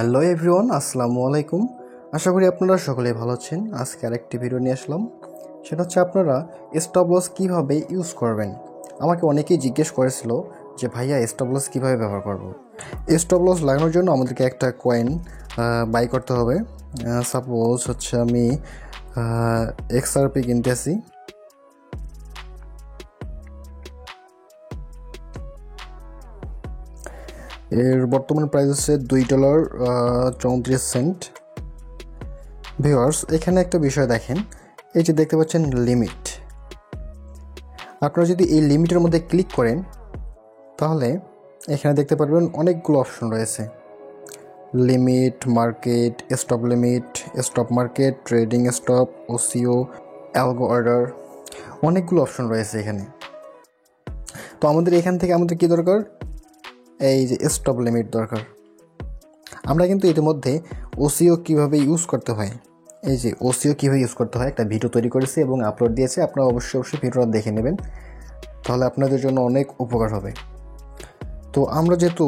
Hello everyone, আসসালামু আলাইকুম। আশা করি আপনারা সকলেই ভালো আছেন। আজকে আরেকটি ভিডিও নিয়ে আসলাম, সেটা হচ্ছে আপনারা স্টপ লস কীভাবে ইউজ করবেন। আমাকে অনেকেই জিজ্ঞেস করেছিল যে ভাইয়া স্টপ লস কীভাবে ব্যবহার করব। স্টপ লস লাগানোর জন্য আমাদেরকে একটা কয়েন বাই করতে হবে। সাপোজ হচ্ছে আমি XRP কিনতেছি। এর বর্তমান প্রাইস হচ্ছে $2.34। ভিউয়ার্স, এখানে একটা বিষয় দেখেন, এই যে দেখতে পাচ্ছেন লিমিট। আপনারা যদি এই লিমিটের মধ্যে ক্লিক করেন তাহলে এখানে দেখতে পারবেন অনেকগুলো অপশন রয়েছে। Limit, market, stop limit, stop market, trading stop, OCO, algo order, অনেকগুলো অপশন রয়েছে এখানে। তো আমাদের এখান থেকে আমাদের কী দরকার? এই যে স্টপ লিমিট দরকার। আমরা কিন্তু ইতিমধ্যে ওসিও কীভাবে ইউজ করতে হয়, এই যে ওসিও কীভাবে ইউজ করতে হয় একটা ভিডিও তৈরি করেছি এবং আপলোড দিয়েছি। আপনারা অবশ্যই ভিডিওটা দেখে নেবেন, তাহলে আপনাদের জন্য অনেক উপকার হবে। তো আমরা যেহেতু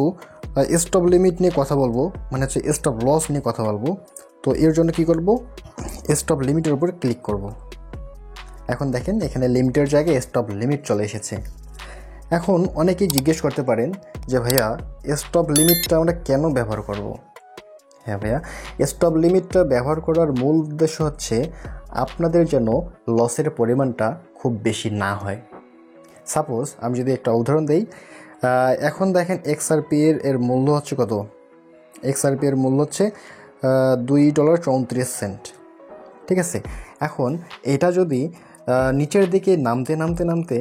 স্টপ লিমিট নিয়ে কথা বলবো, মানে হচ্ছে স্টপ লস নিয়ে কথা বলবো, তো এর জন্য কি করব? স্টপ লিমিটের উপরে ক্লিক করব। এখন দেখেন এখানে লিমিটের জায়গায় স্টপ লিমিট চলে এসেছে। এখন অনেকেই জিজ্ঞেস করতে পারেন যে ভাইয়া স্টপ লিমিটটা আমরা কেন ব্যবহার করব? হ্যাঁ ভাইয়া, স্টপ লিমিটটা ব্যবহার করার মূল উদ্দেশ্য হচ্ছে আপনাদের যেন লসের পরিমাণটা খুব বেশি না হয়। সাপোজ আমি যদি একটা উদাহরণ দিই, এখন দেখেন XRP এর মূল্য হচ্ছে কত? XRP এর মূল্য হচ্ছে $2.34। ঠিক আছে, এখন এটা যদি নিচের দিকে নামতে নামতে নামতে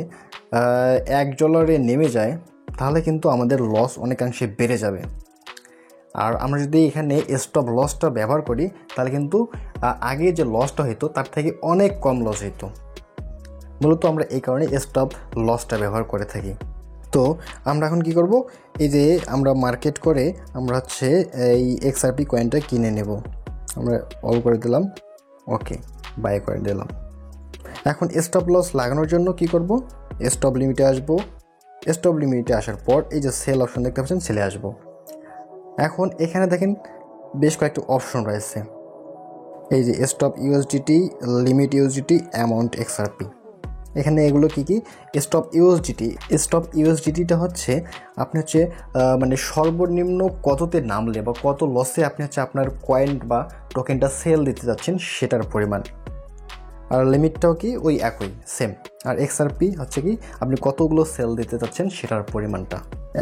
$1 নেমে যায়, তাহলে কিন্তু আমাদের লস অনেকাংশে বেড়ে যাবে। আর আমরা যদি এখানে স্টপ লসটা ব্যবহার করি তাহলে কিন্তু আগে যে লসটা হতো তার থেকে অনেক কম লস হতো। মূলত আমরা এই কারণে স্টপ লসটা ব্যবহার করে থাকি। তো আমরা এখন কি করব? এই যে আমরা মার্কেট করে আমরা হচ্ছে এই XRP কয়েনটা কিনে নেব। আমরা অল করে দিলাম, ওকে, বাই করে দিলাম। এখন স্টপ লস লাগানোর জন্য কি করব? স্টপ লিমিটে আসব। স্টপ লিমিটে আসার পর এই যে সেল অপশন দেখতে পাচ্ছেন, সেলে আসব। এখন এখানে দেখেন বেশ কয়েকটা অপশন রয়েছে। এই যে stop USDT, limit USDT, amount XRP। এখানে এগুলো কি কি? Stop USDT. স্টপ ইউএসডিটিটা হচ্ছে আপনি হচ্ছে মানে সর্বনিম্ন কততে নামলে বা কত লসে আপনি হচ্ছে আপনার কয়েন বা টোকেনটা সেল দিতে যাচ্ছেন সেটার পরিমাণ। আর লিমিটটাও কি ওই একই, সেম। আর XRP হচ্ছে কি আপনি কতগুলো সেল দিতে চাচ্ছেন সেটার পরিমাণটা।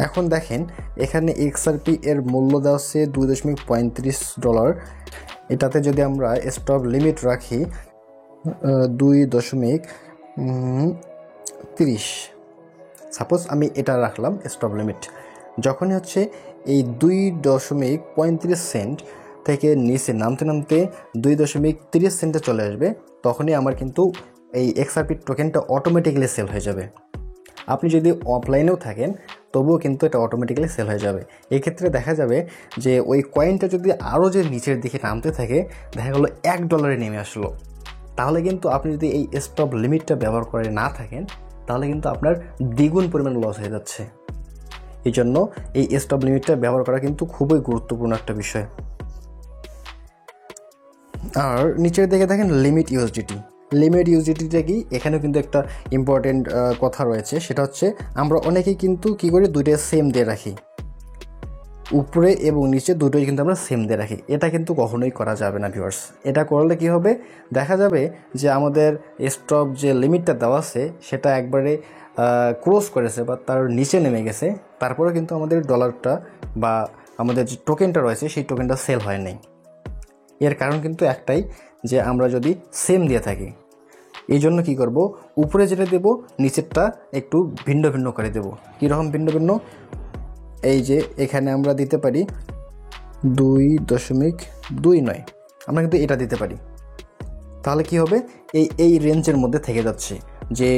এখন দেখেন এখানে XRP এর মূল্য দেওয়া হচ্ছে $2.35। এটাতে যদি আমরা স্টপ লিমিট রাখি 2.30, সাপোজ আমি এটা রাখলাম স্টপ লিমিট। যখনই হচ্ছে এই 2.35 সেন্ট থেকে নিচে নামতে নামতে 2.30 সেন্টে চলে আসবে, তখনই আমার কিন্তু এই XRP টোকেনটা অটোমেটিক্যালি সেল হয়ে যাবে। আপনি যদি অফলাইনেও থাকেন তবুও কিন্তু এটা অটোমেটিক্যালি সেল হয়ে যাবে। এই ক্ষেত্রে দেখা যাবে যে ওই কয়েনটা যদি আরও যে নিচের দিকে নামতে থাকে, দেখা গেলো $1 নেমে আসলো, তাহলে কিন্তু আপনি যদি এই স্টপ লিমিটটা ব্যবহার করে না থাকেন তাহলে কিন্তু আপনার দ্বিগুণ পরিমাণ লস হয়ে যাচ্ছে। এই জন্য এই স্টপ লিমিটটা ব্যবহার করা কিন্তু খুবই গুরুত্বপূর্ণ একটা বিষয়। আর নিচের দিকে দেখেন লিমিট ইউএসডিটি। লিমিট ইউএসডিটিটা কি? এখানেও কিন্তু একটা ইম্পর্টেন্ট কথা রয়েছে, সেটা হচ্ছে আমরা অনেকেই কিন্তু কী করি, দুইটা সেম দিয়ে রাখি, উপরে এবং নিচে দুটোই কিন্তু আমরা সেম দিয়ে রাখি। এটা কিন্তু কখনোই করা যাবে না ভিউয়ার্স। এটা করলে কি হবে? দেখা যাবে যে আমাদের স্টপ যে লিমিটটা দেওয়া আছে সেটা একবারে ক্রস করেছে বা তার নিচে নেমে গেছে, তারপরে কিন্তু আমাদের ডলারটা বা আমাদের যে টোকেনটা রয়েছে সেই টোকেনটা সেল হয় নাই। এর কারণ কিন্তু একটাই, যে আমরা যদি সেম দিয়ে থাকি। এই জন্য কী করব? উপরে যেটা দেব নিচেরটা একটু ভিন্ন ভিন্ন করে দেব। কীরকম ভিন্ন ভিন্ন? এই যে এখানে আমরা দিতে পারি 2.29, আমরা কিন্তু এটা দিতে পারি। তাহলে কি হবে? এই রেঞ্জের মধ্যে থেকে যাচ্ছে যে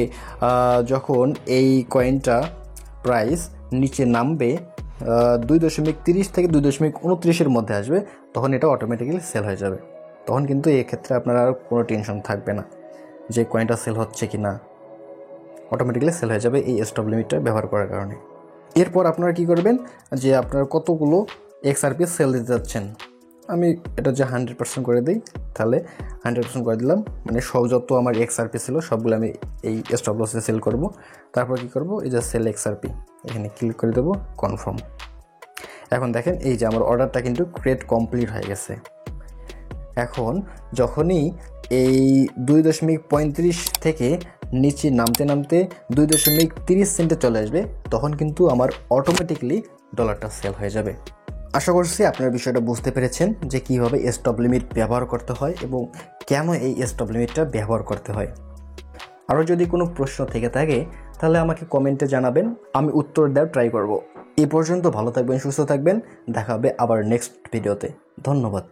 যখন এই কয়েনটা প্রাইস নিচে নামবে 2.30 থেকে 2.29 মধ্যে আসবে, তখন এটা অটোমেটিক্যালি সেল হয়ে যাবে। তখন কিন্তু এক্ষেত্রে আপনার আর কোনো টেনশন থাকবে না যে কয়েনটা সেল হচ্ছে কি না, অটোমেটিক্যালি সেল হয়ে যাবে এই স্টপ লিমিটটা ব্যবহার করার কারণে। এরপর আপনারা কি করবেন, যে আপনার কতগুলো XRP সেল দিতে যাচ্ছেন, আমি এটা যে 100% করে দিই, তাহলে 100% করে দিলাম, মানে সব যত আমার XRP ছিল সবগুলো আমি এই স্টপ লসে সেল করব। তারপর কি করব, এই যে সেল XRP এখানে ক্লিক করে দেবো, কনফার্ম। এখন দেখেন এই যে আমার অর্ডারটা কিন্তু ক্রিয়েট কমপ্লিট হয়ে গেছে। এখন যখনই এই 2.35 থেকে নিচে নামতে নামতে 2.30 সেন্টে চলে আসবে, তখন কিন্তু আমার অটোমেটিকলি ডলারটা সেল হয়ে যাবে। আশা করছি আপনারা বিষয়টা বুঝতে পেরেছেন যে কীভাবে স্টপ লিমিট ব্যবহার করতে হয় এবং কেন এই স্টপ লিমিটটা ব্যবহার করতে হয়। আরও যদি কোনো প্রশ্ন থেকে থাকে তাহলে আমাকে কমেন্টে জানাবেন, আমি উত্তর দেওয়ার ট্রাই করব। এই পর্যন্ত ভালো থাকবেন, সুস্থ থাকবেন, দেখা হবে আবার নেক্সট ভিডিওতে। ধন্যবাদ।